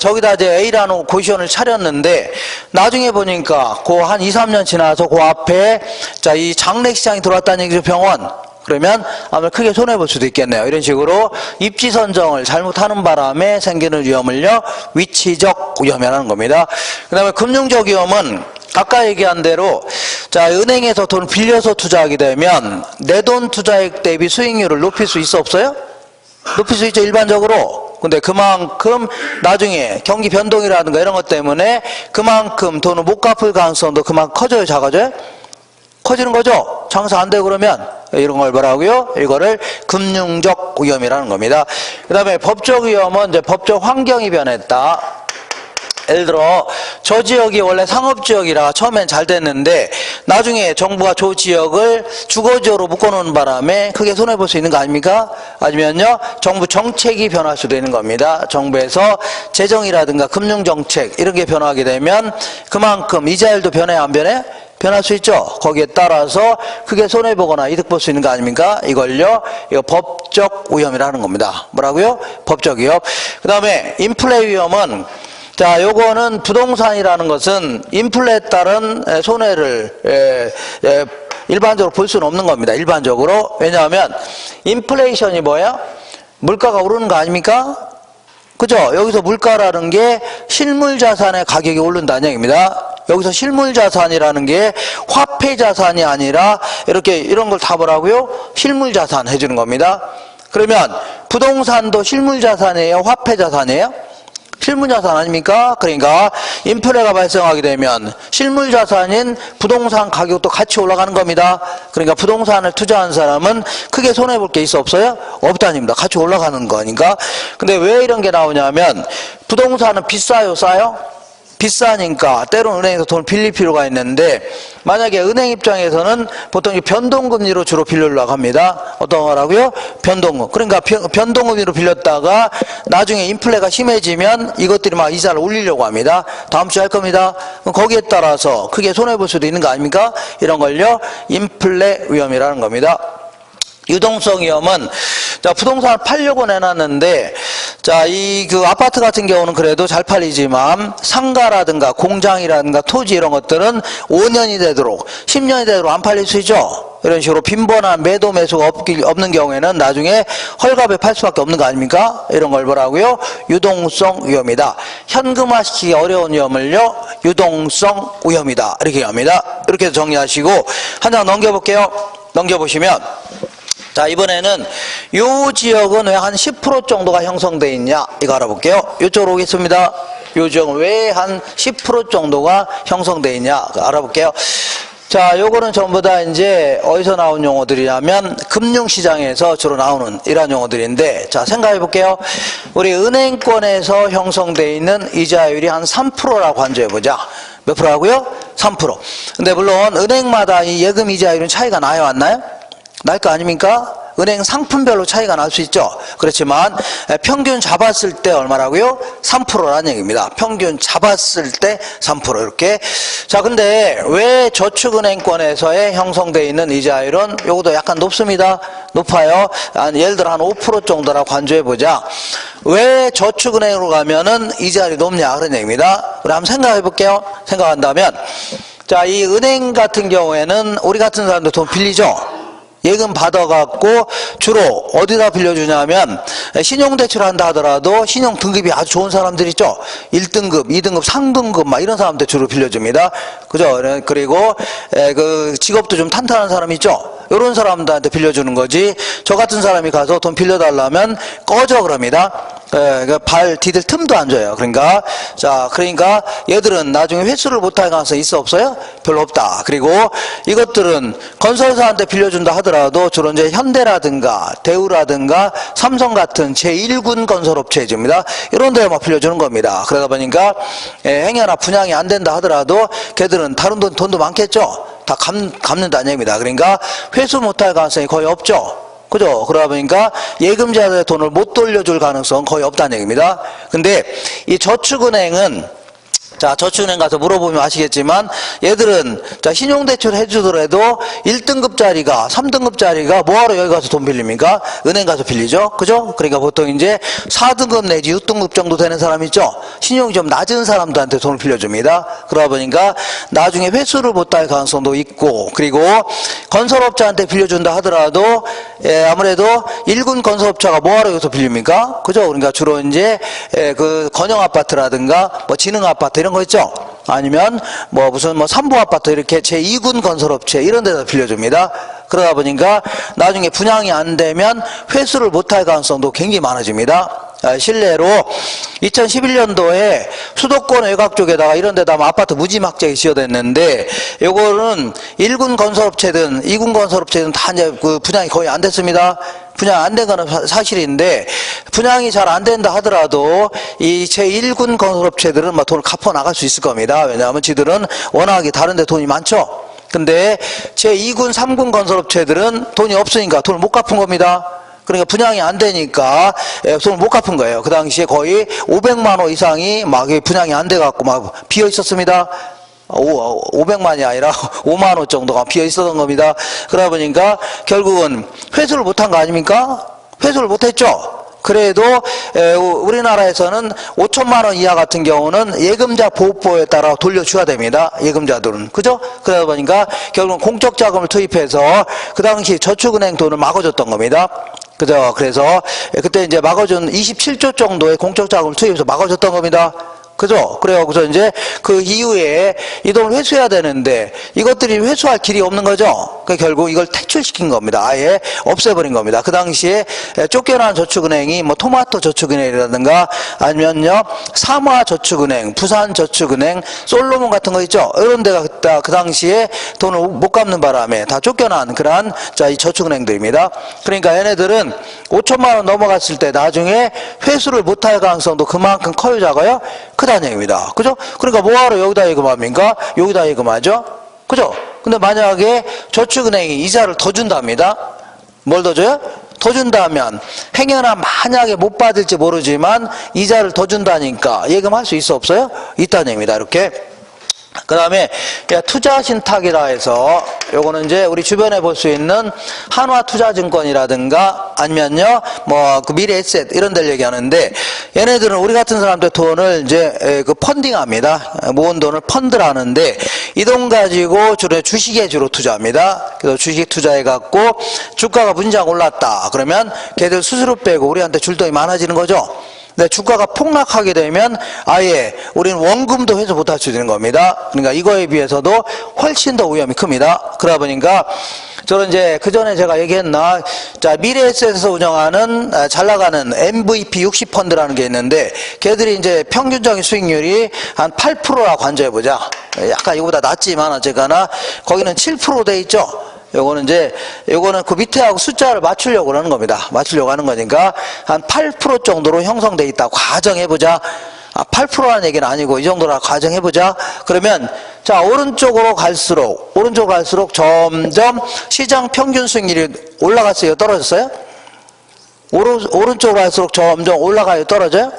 저기다 이제 A라는 고시원을 차렸는데, 나중에 보니까, 한 2, 3년 지나서 그 앞에, 자, 이 장례식장이 들어왔다는 얘기죠, 병원. 그러면 아마 크게 손해볼 수도 있겠네요. 이런 식으로 입지 선정을 잘못하는 바람에 생기는 위험을요, 위치적 위험이라는 겁니다. 그 다음에 금융적 위험은 아까 얘기한 대로, 자, 은행에서 돈을 빌려서 투자하게 되면 내 돈 투자액 대비 수익률을 높일 수 있어, 없어요? 높일 수 있죠, 일반적으로. 근데 그만큼 나중에 경기 변동이라든가 이런 것 때문에 그만큼 돈을 못 갚을 가능성도 그만큼 커져요, 작아져요? 커지는 거죠. 장사 안 되고 그러면 이런 걸 뭐라고요? 이거를 금융적 위험이라는 겁니다. 그 다음에 법적 위험은 이제 법적 환경이 변했다. 예를 들어 저 지역이 원래 상업지역이라 처음엔 잘 됐는데 나중에 정부가 저 지역을 주거지역으로 묶어놓은 바람에 크게 손해볼 수 있는 거 아닙니까? 아니면요, 정부 정책이 변할 수도 있는 겁니다. 정부에서 재정이라든가 금융정책 이런 게 변하게 되면 그만큼 이자율도 변해, 안 변해? 변할 수 있죠. 거기에 따라서 크게 손해보거나 이득 볼 수 있는 거 아닙니까? 이걸요, 이거 법적 위험이라는 겁니다. 뭐라고요? 법적 위험. 그 다음에 인플레 위험은, 자, 요거는 부동산이라는 것은 인플레에 따른 손해를 일반적으로 볼 수는 없는 겁니다. 일반적으로. 왜냐하면 인플레이션이 뭐예요? 물가가 오르는 거 아닙니까? 그죠? 여기서 물가라는 게 실물 자산의 가격이 오른다는 얘기입니다. 여기서 실물 자산이라는 게 화폐 자산이 아니라 이렇게 이런 걸 다 뭐라고요? 실물 자산 해주는 겁니다. 그러면 부동산도 실물 자산이에요? 화폐 자산이에요? 실물 자산 아닙니까? 그러니까 인플레가 발생하게 되면 실물 자산인 부동산 가격도 같이 올라가는 겁니다. 그러니까 부동산을 투자한 사람은 크게 손해볼 게 있어, 없어요? 없다닙니다. 같이 올라가는 거니까. 근데 왜 이런 게 나오냐면 부동산은 비싸요, 싸요? 비싸니까 때로는 은행에서 돈을 빌릴 필요가 있는데, 만약에 은행 입장에서는 보통 변동금리로 주로 빌리려고 합니다. 어떤 거라고요? 변동금. 그러니까 변동금리로 빌렸다가 나중에 인플레가 심해지면 이것들이 막 이자를 올리려고 합니다. 다음 주에 할 겁니다. 거기에 따라서 크게 손해볼 수도 있는 거 아닙니까? 이런 걸요, 인플레 위험이라는 겁니다. 유동성 위험은, 자, 부동산을 팔려고 내놨는데, 자, 그 아파트 같은 경우는 그래도 잘 팔리지만 상가라든가 공장이라든가 토지 이런 것들은 5년이 되도록 10년이 되도록 안 팔릴 수 있죠. 이런 식으로 빈번한 매도 매수가 없는 경우에는 나중에 헐값에 팔 수밖에 없는 거 아닙니까? 이런 걸 뭐라고요? 유동성 위험이다. 현금화시키기 어려운 위험을요, 유동성 위험이다. 이렇게 합니다. 이렇게 정리하시고 한 장 넘겨볼게요. 넘겨보시면, 자, 이번에는 요 지역은 왜 한 10% 정도가 형성되어 있냐, 이거 알아볼게요. 이쪽으로 오겠습니다. 요 지역은 왜 한 10% 정도가 형성되어 있냐, 알아볼게요. 자, 요거는 전부 다 이제 어디서 나온 용어들이냐면 금융시장에서 주로 나오는 이러한 용어들인데, 자, 생각해 볼게요. 우리 은행권에서 형성되어 있는 이자율이 한 3%라고 간주해 보자. 몇 프로라고요? 3%. 근데 물론 은행마다 이 예금 이자율은 차이가 나요, 안 나요? 날 거 아닙니까? 은행 상품별로 차이가 날 수 있죠. 그렇지만 평균 잡았을 때 얼마라고요? 3%라는 얘기입니다. 평균 잡았을 때 3% 이렇게. 자, 근데 왜 저축은행권에서의 형성되어 있는 이자율은 요것도 약간 높습니다. 높아요. 예를 들어 한 5% 정도라고 간주해보자. 왜 저축은행으로 가면은 이자율이 높냐, 그런 얘기입니다. 우리 한번 생각해 볼게요. 생각한다면, 자, 이 은행 같은 경우에는 우리 같은 사람도 돈 빌리죠. 예금 받아갖고 주로 어디다 빌려주냐면 신용대출 한다 하더라도 신용 등급이 아주 좋은 사람들 있죠. 1등급, 2등급, 상등급 막 이런 사람한테 주로 빌려줍니다. 그죠? 그리고 그 직업도 좀 탄탄한 사람 있죠. 이런 사람들한테 빌려주는 거지. 저 같은 사람이 가서 돈 빌려달라면 꺼져 그럽니다. 발 디딜 틈도 안 줘요. 그러니까 얘들은 나중에 회수를 못할 가능성이 있어 없어요? 별로 없다. 그리고 이것들은 건설사한테 빌려준다 하더라도 주로 이제 현대라든가 대우라든가 삼성 같은 제1군 건설업체입니다. 이런 데에 막 빌려주는 겁니다. 그러다 보니까 행여나 분양이 안 된다 하더라도 걔들은 다른 돈도 많겠죠. 다 갚는다는 얘기입니다. 그러니까 회수 못할 가능성이 거의 없죠. 그죠? 그러다 보니까 예금자들의 돈을 못 돌려줄 가능성은 거의 없다는 얘기입니다. 근데 이 저축은행은 저축은행 가서 물어보면 아시겠지만 얘들은 신용대출 해주더라도 1등급짜리가 3등급짜리가 뭐하러 여기 가서 돈 빌립니까? 은행 가서 빌리죠. 그죠? 그러니까 보통 이제 4등급 내지 6등급 정도 되는 사람 있죠. 신용이 좀 낮은 사람들한테 돈을 빌려줍니다. 그러다 보니까 나중에 회수를 못할 가능성도 있고, 그리고 건설업자한테 빌려준다 하더라도 아무래도 1군 건설업자가 뭐하러 여기서 빌립니까? 그죠? 그러니까 주로 이제 그 건영 아파트라든가 뭐 지능 아파트 이런 거 있죠. 아니면 무슨 삼부 아파트 이렇게 제2군 건설업체 이런 데다 빌려줍니다. 그러다 보니까 나중에 분양이 안 되면 회수를 못할 가능성도 굉장히 많아집니다. 실례로 2011년도에 수도권 외곽 쪽에다가 이런 데다 아파트 무지막지하게 지어댔는데 요거는 1군 건설업체든 2군 건설업체든 다 이제 그 분양이 거의 안 됐습니다. 분양 안 된 거는 사실인데 분양이 잘 안 된다 하더라도 이 제1군 건설업체들은 돈을 갚아 나갈 수 있을 겁니다. 왜냐하면 지들은 워낙에 다른 데 돈이 많죠. 근데 제2군, 3군 건설업체들은 돈이 없으니까 돈을 못 갚은 겁니다. 그러니까 분양이 안 되니까 돈을 못 갚은 거예요. 그 당시에 거의 500만 원 이상이 막 분양이 안 돼갖고 막 비어 있었습니다. 500만이 아니라 5만 원 정도가 비어 있었던 겁니다. 그러다 보니까 결국은 회수를 못한 거 아닙니까? 회수를 못했죠. 그래도 우리나라에서는 5천만 원 이하 같은 경우는 예금자 보호법에 따라 돌려줘야 됩니다. 예금자들은. 그죠? 그러다 보니까 결국은 공적 자금을 투입해서 그 당시 저축은행 돈을 막아줬던 겁니다. 그죠? 그래서 그때 이제 막아준 27조 정도의 공적 자금을 투입해서 막아줬던 겁니다. 그죠? 그래갖고서 이제 그 이후에 이 돈을 회수해야 되는데 이것들이 회수할 길이 없는 거죠. 그러니까 결국 이걸 퇴출시킨 겁니다. 아예 없애버린 겁니다. 그 당시에 쫓겨난 저축은행이 토마토 저축은행이라든가 아니면요 사마 저축은행, 부산 저축은행, 솔로몬 같은 거 있죠. 이런 데가 그 당시에 돈을 못 갚는 바람에 다 쫓겨난 그러한 이 저축은행들입니다. 그러니까 얘네들은 5천만 원 넘어갔을 때 나중에 회수를 못할 가능성도 그만큼 커요, 작아요? 크다는 얘기입니다. 그죠? 그러니까 뭐하러 여기다 예금합니까? 여기다 예금하죠? 그죠? 근데 만약에 저축은행이 이자를 더 준답니다. 뭘 더 줘요? 더 준다면 행여나 만약에 못 받을지 모르지만 이자를 더 준다니까 예금할 수 있어 없어요? 있다는 얘기입니다. 이렇게. 그 다음에 투자신탁이라 해서 요거는 이제 우리 주변에 볼 수 있는 한화투자증권이라든가 아니면요 그 미래에셋 이런 데를 얘기하는데 얘네들은 우리 같은 사람들 돈을 이제 그 펀딩합니다. 모은 돈을 펀드라는데 이 돈 가지고 주로 주식에 주로 투자합니다. 그래서 주식 투자해 갖고 주가가 문장 올랐다 그러면 걔들 수수료 빼고 우리한테 줄 돈이 많아지는 거죠. 근데 주가가 폭락하게 되면 아예 우리는 원금도 회수 못할 수 있는 겁니다. 그러니까 이거에 비해서도 훨씬 더 위험이 큽니다. 그러다 보니까 저는 이제 그 전에 제가 얘기했나, 미래에셋에서 운영하는 잘 나가는 MVP 60펀드라는 게 있는데 걔들이 이제 평균적인 수익률이 한 8%라고 앉아보자. 약간 이거보다 낮지만 어쨌거나 거기는 7% 돼 있죠. 요거는 그 밑에하고 숫자를 맞추려고 하는 겁니다. 맞추려고 하는 거니까 한 8% 정도로 형성돼 있다. 가정해보자. 8%라는 얘기는 아니고 이 정도라 가정해보자. 그러면 오른쪽으로 갈수록 점점 시장 평균 수익률이 올라갔어요? 떨어졌어요? 오른쪽으로 갈수록 점점 올라가요? 떨어져요?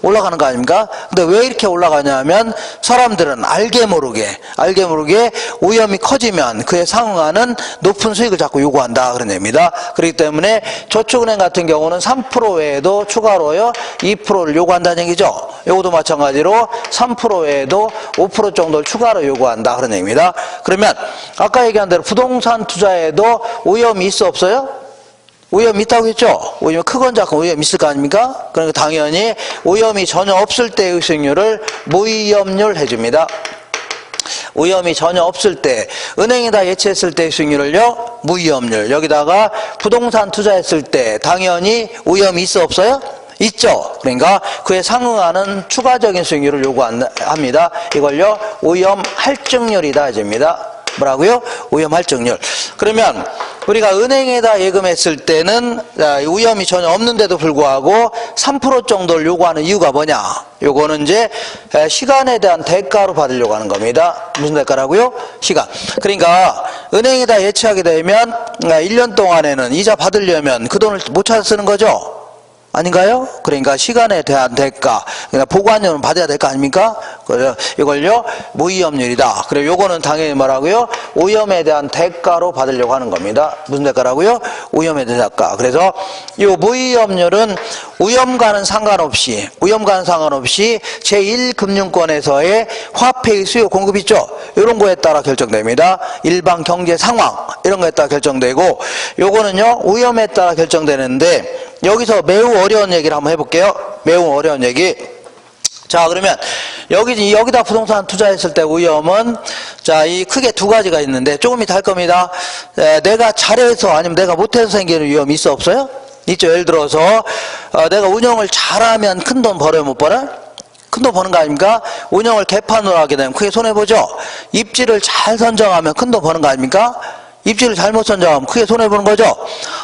올라가는 거 아닙니까? 근데 왜 이렇게 올라가냐면 사람들은 알게 모르게 위험이 커지면 그에 상응하는 높은 수익을 자꾸 요구한다 그런 얘기입니다. 그렇기 때문에 저축은행 같은 경우는 3% 외에도 추가로요 2%를 요구한다는 얘기죠. 요것도 마찬가지로 3%에도 5% 정도를 추가로 요구한다. 그런 얘기입니다. 그러면 아까 얘기한 대로 부동산 투자에도 오염이 있어 없어요? 오염이 있다고 했죠? 오염이 크건 작건 오염이 있을 거 아닙니까? 그러니까 당연히 오염이 전혀 없을 때의 수익률을 무위험률 해줍니다. 오염이 전혀 없을 때, 은행에다 예치했을 때의 수익률을요, 무위험률. 여기다가 부동산 투자했을 때 당연히 오염이 있어 없어요? 있죠. 그러니까 그에 상응하는 추가적인 수익률을 요구합니다. 이걸요, 오염 할증률이다 해줍니다. 뭐라고요? 오염 할증률. 그러면 우리가 은행에다 예금했을 때는 오염이 전혀 없는데도 불구하고 3% 정도를 요구하는 이유가 뭐냐? 요거는 이제 시간에 대한 대가로 받으려고 하는 겁니다. 무슨 대가라고요? 시간. 그러니까 은행에다 예치하게 되면 1년 동안에는 이자 받으려면 그 돈을 못 찾아 쓰는 거죠? 아닌가요? 그러니까 시간에 대한 대가, 그러니까 보관료는 받아야 될 거 아닙니까? 그래서 이걸요, 무위험률이다. 그리고 요거는 당연히 뭐라고요? 오염에 대한 대가로 받으려고 하는 겁니다. 무슨 대가라고요? 오염에 대한 대가. 그래서 이 무위험률은 오염과는 상관없이 제1금융권에서의 화폐의 수요 공급 있죠? 이런 거에 따라 결정됩니다. 일반 경제 상황, 이런 거에 따라 결정되고, 요거는요, 오염에 따라 결정되는데, 여기서 매우 어려운 얘기를 한번 해볼게요. 매우 어려운 얘기. 자, 그러면 여기다 부동산 투자했을 때 위험은 자, 이 크게 두 가지가 있는데 조금 이따 할 겁니다. 내가 잘해서 아니면 내가 못해서 생기는 위험이 있어 없어요? 있죠. 예를 들어서 내가 운영을 잘하면 큰 돈 벌어요, 못 벌어요? 큰 돈 버는 거 아닙니까? 운영을 개판으로 하게 되면 크게 손해보죠. 입지를 잘 선정하면 큰 돈 버는 거 아닙니까? 입지를 잘못 선정하면 크게 손해보는 거죠.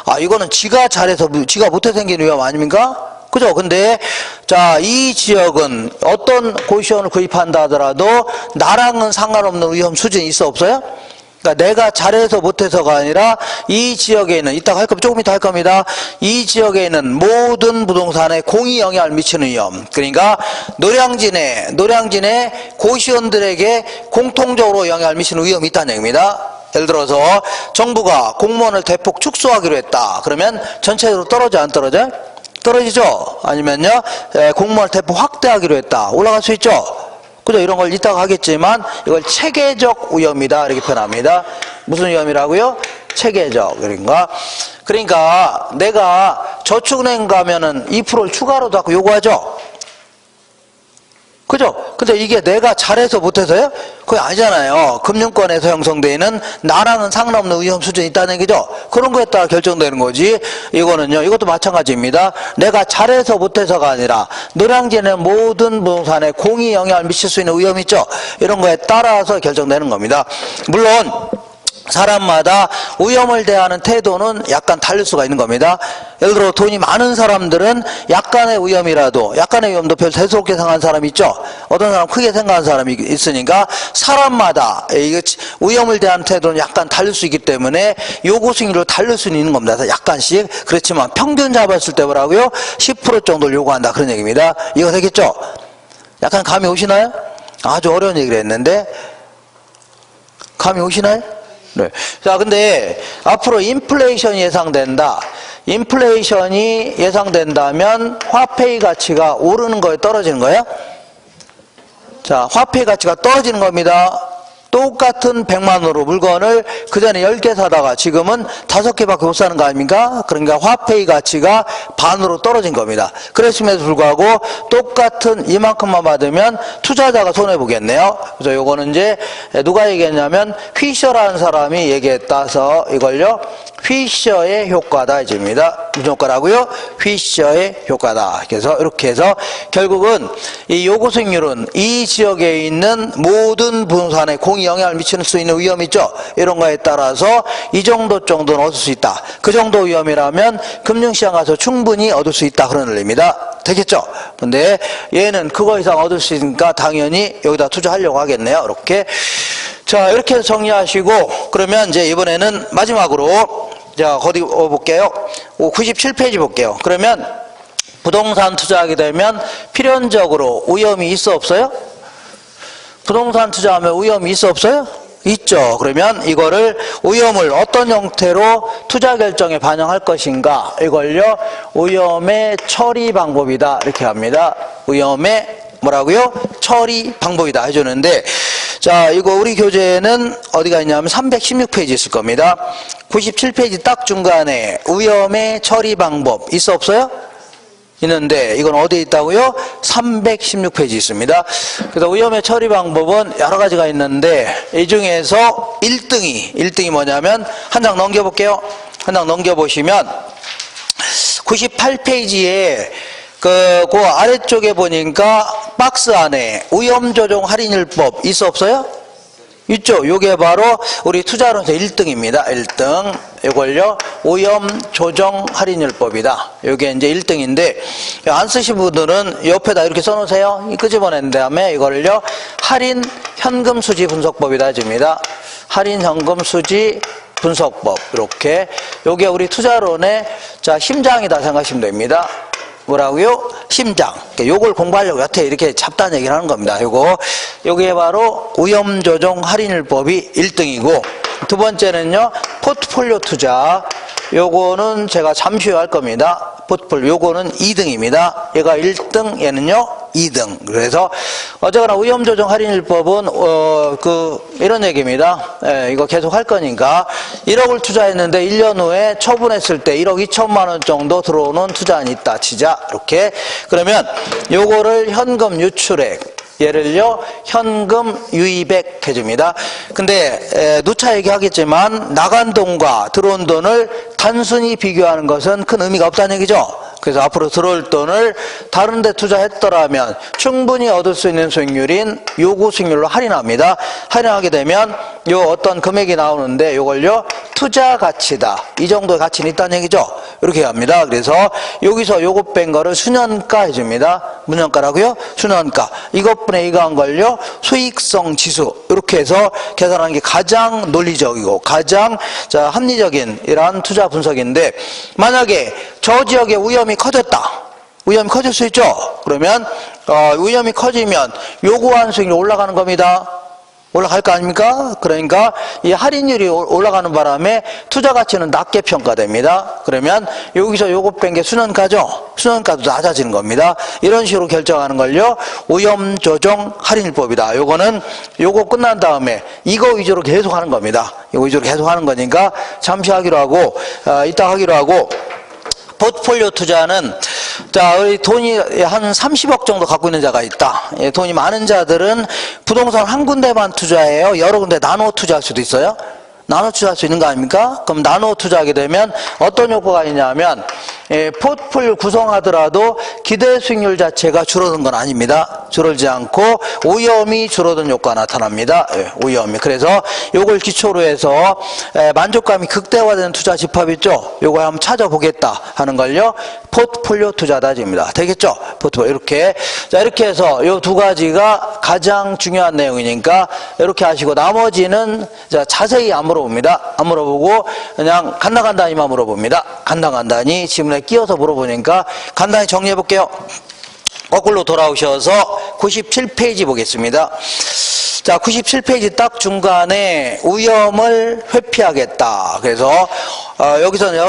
아, 이거는 지가 잘해서 지가 못해 생긴 위험 아닙니까? 그죠? 근데 자, 이 지역은 어떤 고시원을 구입한다 하더라도 나랑은 상관없는 위험 수준이 있어 없어요? 그러니까 내가 잘해서 못해서가 아니라 이 지역에 있는, 이따가 조금 이따 할 겁니다. 이 지역에 있는 모든 부동산에 공히 영향을 미치는 위험. 그러니까 노량진의 고시원들에게 공통적으로 영향을 미치는 위험이 있다는 얘기입니다. 예를 들어서 정부가 공무원을 대폭 축소하기로 했다. 그러면 전체적으로 떨어져 안 떨어져요? 떨어지죠? 아니면요, 공무원을 대폭 확대하기로 했다. 올라갈 수 있죠? 그죠? 이런 걸 이따가 하겠지만 이걸 체계적 위험이다 이렇게 표현합니다. 무슨 위험이라고요? 체계적. 그러니까 내가 저축은행 가면은 2%를 추가로 자꾸 요구하죠? 그죠? 근데 이게 내가 잘해서 못해서요? 그게 아니잖아요. 금융권에서 형성되어 있는 나랑은 상관없는 위험 수준이 있다는 얘기죠? 그런 거에 따라 결정되는 거지. 이거는요, 이것도 마찬가지입니다. 내가 잘해서 못해서가 아니라 노량진의 모든 부동산에 공히 영향을 미칠 수 있는 위험이 있죠? 이런 거에 따라서 결정되는 겁니다. 물론 사람마다 위험을 대하는 태도는 약간 다를 수가 있는 겁니다. 예를 들어 돈이 많은 사람들은 약간의 위험도 별 대수롭게 생각하는 사람이 있죠. 어떤 사람 크게 생각하는 사람이 있으니까 사람마다 위험을 대하는 태도는 약간 다를 수 있기 때문에 요구 수익률로 다를 수는 있는 겁니다. 약간씩. 그렇지만 평균 잡았을 때 뭐라고요? 10% 정도를 요구한다. 그런 얘기입니다. 이거 되겠죠? 약간 감이 오시나요? 아주 어려운 얘기를 했는데 감이 오시나요? 네. 자, 근데 앞으로 인플레이션이 예상된다. 인플레이션이 예상된다면 화폐의 가치가 오르는 거예요? 떨어지는 거예요? 자, 화폐의 가치가 떨어지는 겁니다. 똑같은 100만원으로 물건을 그전에 10개 사다가 지금은 5개밖에 못 사는 거 아닙니까? 그러니까 화폐의 가치가 반으로 떨어진 겁니다. 그랬음에도 불구하고 똑같은 이만큼만 받으면 투자자가 손해보겠네요. 그래서 요거는 이제 누가 얘기했냐면 피셔라는 사람이 얘기했다서 이걸요, 피셔의 효과다 이제입니다. 무슨 효과라고요? 피셔의 효과다. 그래서 이렇게 해서 결국은 이 요구 수익률은 이 지역에 있는 모든 부동산에 공히 영향을 미칠 수 있는 위험이 있죠. 이런 거에 따라서 이 정도는 얻을 수 있다. 그 정도 위험이라면 금융시장 가서 충분히 얻을 수 있다. 그런 의미입니다. 되겠죠? 근데 얘는 그거 이상 얻을 수 있으니까 당연히 여기다 투자하려고 하겠네요. 이렇게. 자, 이렇게 해서 정리하시고, 그러면 이제 이번에는 마지막으로, 자, 어디 볼게요. 97페이지 볼게요. 그러면 부동산 투자하게 되면 필연적으로 위험이 있어 없어요? 부동산 투자하면 위험이 있어 없어요? 있죠. 그러면 이거를 위험을 어떤 형태로 투자 결정에 반영할 것인가, 이걸요, 위험의 처리 방법이다 이렇게 합니다. 위험의 뭐라고요? 처리 방법이다 해주는데, 자, 이거 우리 교재는 어디가 있냐면 316페이지 있을 겁니다. 97페이지 딱 중간에 위험의 처리 방법 있어 없어요? 있는데 이건 어디에 있다고요? 316페이지 있습니다. 그래서 위험의 처리 방법은 여러 가지가 있는데 이 중에서 1등이 뭐냐면 한 장 넘겨볼게요. 한 장 넘겨보시면 98페이지에 그 아래쪽에 보니까 박스 안에 위험 조정 할인율법 있어 없어요? 있죠. 요게 바로 우리 투자론에서 1등입니다. 1등. 이걸요, 위험 조정 할인율법이다. 요게 이제 1등인데, 안 쓰신 분들은 옆에다 이렇게 써놓으세요. 끄집어낸 다음에 이걸요, 할인 현금 수지 분석법이다 해줍니다. 할인 현금 수지 분석법. 이렇게. 요게 우리 투자론의 자, 심장이다 생각하시면 됩니다. 뭐라고요? 심장. 요걸 공부하려고 여태 이렇게 잡다한 얘기를 하는 겁니다. 요게 바로 위험조정 할인율법이 1등이고, 두 번째는요, 포트폴리오 투자. 요거는 제가 잠시 후에 할 겁니다. 포트폴리오. 요거는 2등입니다. 얘가 1등, 얘는요, 2등. 그래서, 어쨌거나 위험조정 할인율법은, 이런 얘기입니다. 예, 이거 계속 할 거니까. 1억을 투자했는데 1년 후에 처분했을 때 1억 2천만 원 정도 들어오는 투자안이 있다. 치자. 이렇게. 그러면 요거를 현금 유출액. 얘를요, 현금 유입액 해줍니다. 근데, 누차 얘기하겠지만, 나간 돈과 들어온 돈을 단순히 비교하는 것은 큰 의미가 없다는 얘기죠. 그래서 앞으로 들어올 돈을 다른 데 투자했더라면 충분히 얻을 수 있는 수익률인 요구 수익률로 할인합니다. 할인하게 되면 요 어떤 금액이 나오는데 요걸요, 투자 가치다. 이 정도의 가치는 있다는 얘기죠. 이렇게 합니다. 그래서 여기서 요거 뺀 거를 수년가 해줍니다. 무년가라고요? 수년가. 이것분의 이거 한 걸요, 수익성 지수. 이렇게 해서 계산하는 게 가장 논리적이고 가장 합리적인 이러한 투자 분석인데, 만약에 저 지역의 위험이 커졌다. 위험이 커질 수 있죠. 그러면 위험이 커지면 요구한 수익률이 올라가는 겁니다. 올라갈 거 아닙니까? 그러니까 이 할인율이 올라가는 바람에 투자 가치는 낮게 평가됩니다. 그러면 여기서 요거 뺀 게 수년가죠. 수년가도 낮아지는 겁니다. 이런 식으로 결정하는 걸요, 위험 조정 할인율법이다. 요거는 요거 끝난 다음에 이거 위주로 계속 하는 겁니다. 이거 위주로 계속 하는 거니까 잠시 하기로 하고, 이따 하기로 하고, 포트폴리오 투자는, 자, 우리 돈이 한 30억 정도 갖고 있는 자가 있다. 예, 돈이 많은 자들은 부동산 한 군데만 투자해요. 여러 군데 나눠 투자할 수도 있어요. 나눠 투자할 수 있는 거 아닙니까? 그럼 나눠 투자하게 되면 어떤 효과가 있냐면, 포트폴리오 구성하더라도 기대 수익률 자체가 줄어든 건 아닙니다. 줄어들지 않고 위험이 줄어든 효과가 나타납니다. 위험이. 그래서 요걸 기초로 해서 만족감이 극대화되는 투자 집합 있죠? 요거 한번 찾아보겠다 하는 걸요, 포트폴리오 투자다입니다. 되겠죠? 포트폴리오. 이렇게. 자, 이렇게 해서 요 두 가지가 가장 중요한 내용이니까 이렇게 하시고, 나머지는 자, 자세히 안 물어봅니다. 안 물어보고 그냥 간단간단히만 물어봅니다. 간단간단히 지문에 끼워서 물어보니까 간단히 정리해 볼게요. 거꾸로 돌아오셔서 97페이지 보겠습니다. 자, 97페이지 딱 중간에 위험을 회피하겠다. 그래서 여기서는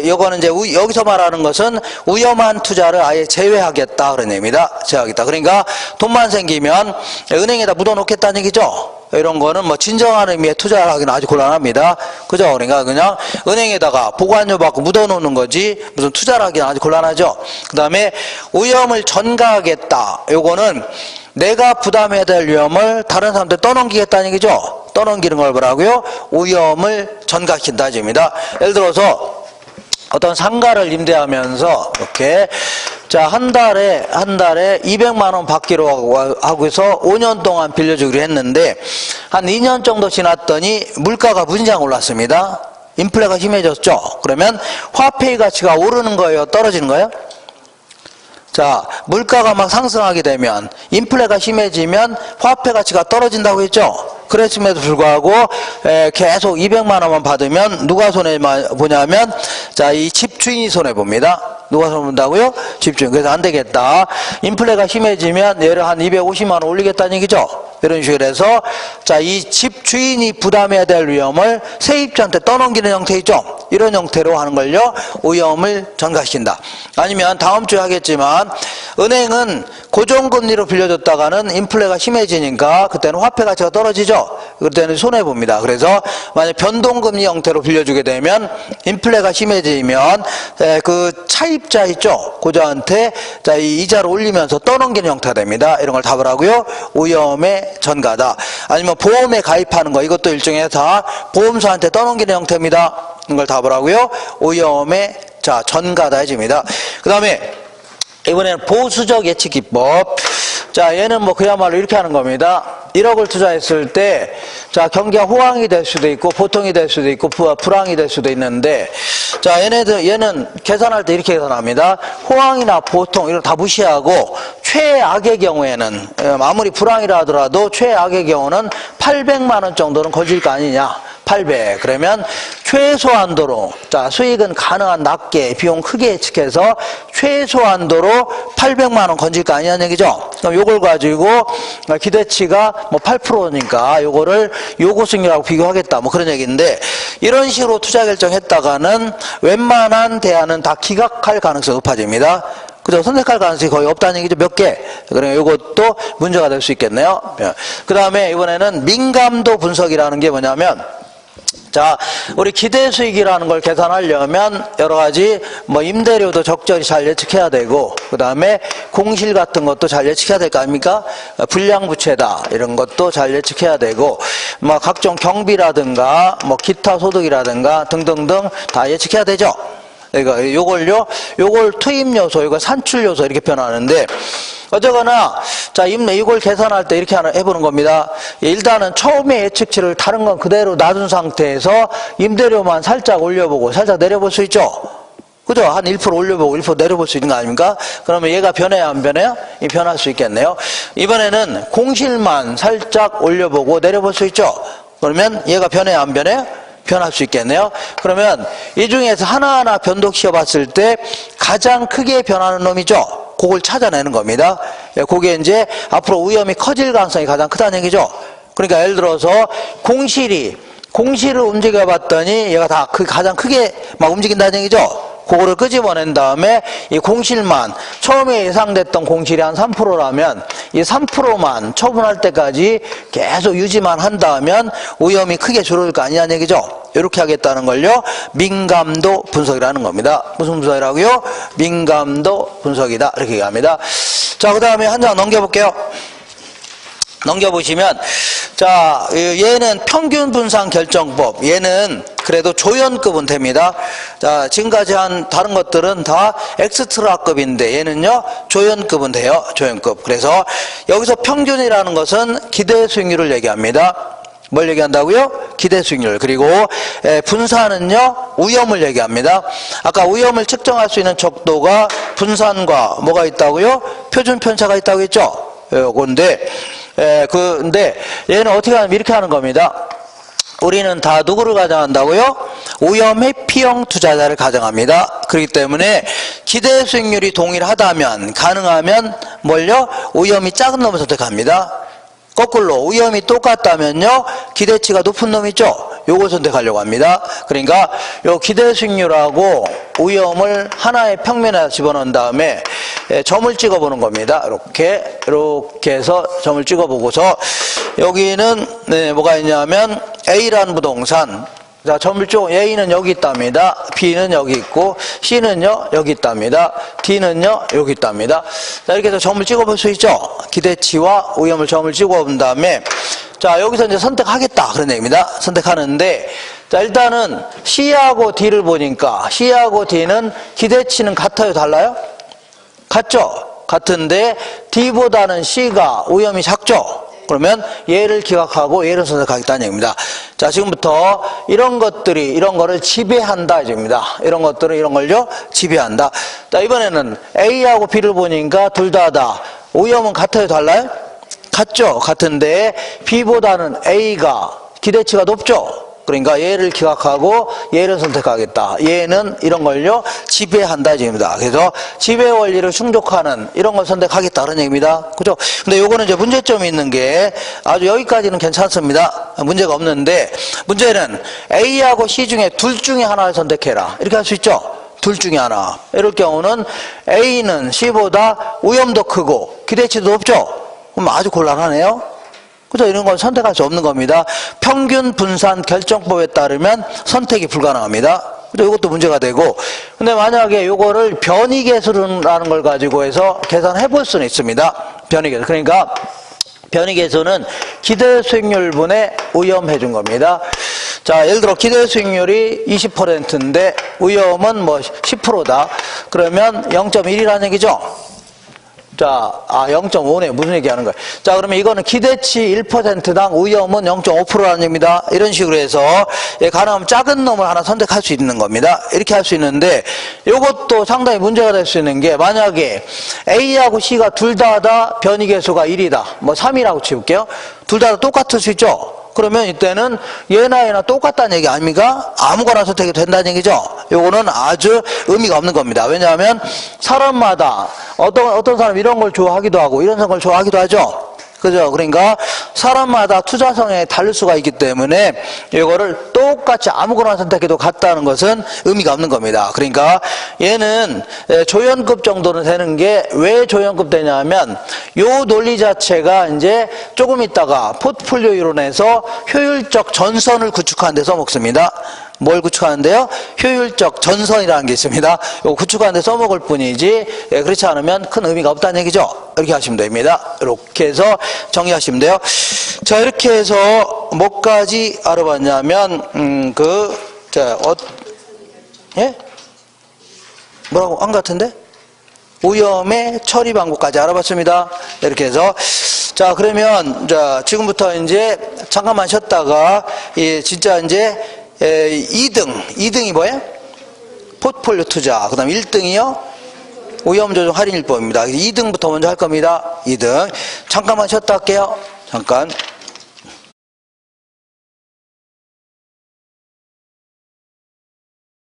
요거는 이제 여기서 말하는 것은 위험한 투자를 아예 제외하겠다 그런 의미입니다. 제외하겠다. 그러니까 돈만 생기면 은행에다 묻어놓겠다는 얘기죠. 이런 거는 뭐 진정한 의미의 투자를 하기는 아주 곤란합니다. 그죠? 그러니까 그냥 은행에다가 보관료 받고 묻어놓는 거지 무슨 투자를 하기는 아주 곤란하죠. 그 다음에 위험을 전가하겠다. 요거는 내가 부담해야 될 위험을 다른 사람한테 떠넘기겠다는 얘기죠. 떠넘기는 걸 뭐라고요? 위험을 전가시킨다 입니다. 예를 들어서 어떤 상가를 임대하면서 이렇게 자, 한 달에 200만 원 받기로 하고서 5년 동안 빌려주기로 했는데 한 2년 정도 지났더니 물가가 무진장 올랐습니다. 인플레가 심해졌죠. 그러면 화폐의 가치가 오르는 거예요? 떨어지는 거예요? 자, 물가가 막 상승하게 되면, 인플레가 심해지면 화폐 가치가 떨어진다고 했죠? 그랬음에도 불구하고 계속 200만 원만 받으면 누가 손해보냐면, 자, 이 집주인이 손해봅니다. 누가 손해본다고요? 집주인. 그래서 안 되겠다. 인플레가 심해지면 얘를 한 250만 원 올리겠다는 얘기죠? 이런 식으로 해서 자, 이 집 주인이 부담해야 될 위험을 세입자한테 떠넘기는 형태이죠. 이런 형태로 하는 걸요 오염을 전가시킨다. 아니면 다음 주에 하겠지만 은행은 고정금리로 빌려줬다가는 인플레가 심해지니까 그때는 화폐 가치가 떨어지죠. 그때는 손해봅니다. 그래서 만약 변동금리 형태로 빌려주게 되면 인플레가 심해지면 그 차입자 있죠. 고자한테 자, 이 이자를 올리면서 떠넘기는 형태가 됩니다. 이런 걸 답을 하고요. 오염의 전가다. 아니면 보험에 가입하는 거 이것도 일종의 다 보험사한테 떠넘기는 형태입니다. 이런 걸 답을 하고요. 오염의 자 전가다 해집니다. 그 다음에 이번에는 보수적 예측 기법. 자, 얘는 뭐 그야말로 이렇게 하는 겁니다. 1억을 투자했을 때, 자, 경기가 호황이 될 수도 있고, 보통이 될 수도 있고, 불황이 될 수도 있는데, 자, 얘는 계산할 때 이렇게 계산합니다. 호황이나 보통, 이런 거 다 무시하고, 최악의 경우에는, 아무리 불황이라 하더라도, 최악의 경우는 800만원 정도는 걸릴 거 아니냐. 800. 그러면 최소한도로 자 수익은 가능한 낮게 비용 크게 예측해서 최소한도로 800만원 건질 거 아니냐는 얘기죠. 그럼 요걸 가지고 기대치가 뭐 8%니까 요거를 요구 수익률하고 비교하겠다 뭐 그런 얘기인데 이런 식으로 투자 결정했다가는 웬만한 대안은 다 기각할 가능성이 높아집니다. 그죠? 선택할 가능성이 거의 없다는 얘기죠. 몇 개. 그러면 이것도 문제가 될 수 있겠네요. 그 다음에 이번에는 민감도 분석이라는 게 뭐냐면 자, 우리 기대 수익이라는 걸 계산하려면 여러 가지 뭐 임대료도 적절히 잘 예측해야 되고 그 다음에 공실 같은 것도 잘 예측해야 될 거 아닙니까? 불량부채다 이런 것도 잘 예측해야 되고 뭐 각종 경비라든가 뭐 기타 소득이라든가 등등등 다 예측해야 되죠. 그러니까 요걸 투입 요소, 이거 산출 요소 이렇게 표현하는데 어쨌거나 자 이걸 계산할 때 이렇게 해보는 겁니다. 일단은 처음에 예측치를 다른 건 그대로 놔둔 상태에서 임대료만 살짝 올려보고 살짝 내려볼 수 있죠. 그죠? 한 1% 올려보고 1% 내려볼 수 있는 거 아닙니까? 그러면 얘가 변해야 안 변해요? 변할 수 있겠네요. 이번에는 공실만 살짝 올려보고 내려볼 수 있죠. 그러면 얘가 변해야 안 변해요? 변할 수 있겠네요. 그러면 이 중에서 하나하나 변동시켜 봤을 때 가장 크게 변하는 놈이죠. 그걸 찾아내는 겁니다. 그게 이제 앞으로 위험이 커질 가능성이 가장 크다는 얘기죠. 그러니까 예를 들어서 공실을 움직여 봤더니 얘가 다 가장 크게 막 움직인다는 얘기죠. 그거를 끄집어낸 다음에 이 공실만 처음에 예상됐던 공실이 한 3%라면 이 3%만 처분할 때까지 계속 유지만 한다면 오염이 크게 줄어들 거 아니냐는 얘기죠. 이렇게 하겠다는 걸요. 민감도 분석이라는 겁니다. 무슨 분석이라고요? 민감도 분석이다. 이렇게 얘기합니다. 자, 그 다음에 한 장 넘겨볼게요. 넘겨보시면 자 얘는 평균 분산 결정법. 얘는 그래도 조연급은 됩니다. 자 지금까지 한 다른 것들은 다 엑스트라급인데 얘는요 조연급은 돼요. 조연급. 그래서 여기서 평균이라는 것은 기대 수익률을 얘기합니다. 뭘 얘기한다고요? 기대 수익률. 그리고 분산은요 위험을 얘기합니다. 아까 위험을 측정할 수 있는 척도가 분산과 뭐가 있다고요? 표준 편차가 있다고 했죠. 근데 얘는 어떻게 하면 이렇게 하는 겁니다. 우리는 다 누구를 가정한다고요? 오염 회피형 투자자를 가정합니다. 그렇기 때문에 기대 수익률이 동일하다면 가능하면 뭘요? 오염이 작은 놈을 선택합니다. 거꾸로 위험이 똑같다면요 기대치가 높은 놈 있죠. 요걸 선택하려고 합니다. 그러니까 요 기대 수익률하고 위험을 하나의 평면에 집어넣은 다음에 점을 찍어보는 겁니다. 이렇게 해서 점을 찍어보고서 여기는 뭐가 있냐면 A라는 부동산 자, 점을 쭉 A는 여기 있답니다. B는 여기 있고 C는요 여기 있답니다. D는요 여기 있답니다. 자, 이렇게 해서 점을 찍어볼 수 있죠. 기대치와 위험을 점을 찍어본 다음에 자 여기서 이제 선택하겠다 그런 얘기입니다. 선택하는데 자 일단은 C하고 D를 보니까 C하고 D는 기대치는 같아요? 달라요? 같죠? 같은데 D보다는 C가 위험이 작죠? 그러면 얘를 기각하고 얘를 선택하겠다는 얘기입니다. 자, 지금부터 이런 거를 지배한다 이제입니다. 이런 것들은 이런 걸요 지배한다. 자, 이번에는 A하고 B를 보니까 둘 다 오염은 같아요? 달라요? 같죠? 같은데 B보다는 A가 기대치가 높죠? 그러니까 얘를 기각하고 얘를 선택하겠다. 얘는 이런 걸요 지배한다 얘기입니다. 그래서 지배 원리를 충족하는 이런 걸 선택하겠다 그런 얘기입니다. 그죠? 근데 요거는 이제 문제점이 있는 게 아주 여기까지는 괜찮습니다. 문제가 없는데 문제는 A하고 C 중에 둘 중에 하나를 선택해라. 이렇게 할 수 있죠? 둘 중에 하나. 이럴 경우는 A는 C보다 오염도 크고 기대치도 높죠? 그럼 아주 곤란하네요. 그죠? 이런 건 선택할 수 없는 겁니다. 평균 분산 결정법에 따르면 선택이 불가능합니다. 그죠? 이것도 문제가 되고. 근데 만약에 요거를 변이계수라는 걸 가지고 해서 계산해 볼 수는 있습니다. 변이계수. 그러니까 변이계수는 기대 수익률분의 오염해 준 겁니다. 자, 예를 들어 기대 수익률이 20%인데 오염은 뭐 10%다. 그러면 0.1이라는 얘기죠. 자, 0.5네. 무슨 얘기하는 거야? 자, 그러면 이거는 기대치 1%당 오염은 0.5%라는 얘기입니다. 이런 식으로 해서 가능하면 작은 놈을 하나 선택할 수 있는 겁니다. 이렇게 할 수 있는데 이것도 상당히 문제가 될 수 있는 게 만약에 A하고 C가 둘 다 변이계수가 1이다. 뭐 3이라고 치울게요. 둘 다 똑같을 수 있죠. 그러면 이때는 얘나 얘나 똑같다는 얘기 아닙니까? 아무거나 선택이 된다는 얘기죠. 요거는 아주 의미가 없는 겁니다. 왜냐하면 사람마다 어떤 사람 이런 걸 좋아하기도 하고 이런 걸 좋아하기도 하죠. 그죠? 그러니까 사람마다 투자성에 다를 수가 있기 때문에 이거를 똑같이 아무거나 선택해도 같다는 것은 의미가 없는 겁니다. 그러니까 얘는 조연급 정도는 되는 게 왜 조연급 되냐면 요 논리 자체가 이제 조금 있다가 포트폴리오 이론에서 효율적 전선을 구축하는 데 써먹습니다. 뭘 구축하는데요? 효율적 전선이라는 게 있습니다. 이거 구축하는 데 써먹을 뿐이지 그렇지 않으면 큰 의미가 없다는 얘기죠. 이렇게 하시면 됩니다. 이렇게 해서 정리하시면 돼요. 자, 이렇게 해서 뭐까지 알아봤냐면 예? 뭐라고 한 것 같은데? 오염의 처리 방법까지 알아봤습니다. 이렇게 해서 자, 그러면 자, 지금부터 이제 잠깐만 쉬었다가 진짜 이제 2등이 뭐예요? 포트폴리오 투자. 그 다음 1등이요? 오염조정 할인일법입니다. 2등부터 먼저 할 겁니다. 2등. 잠깐만 쉬었다 할게요. 잠깐.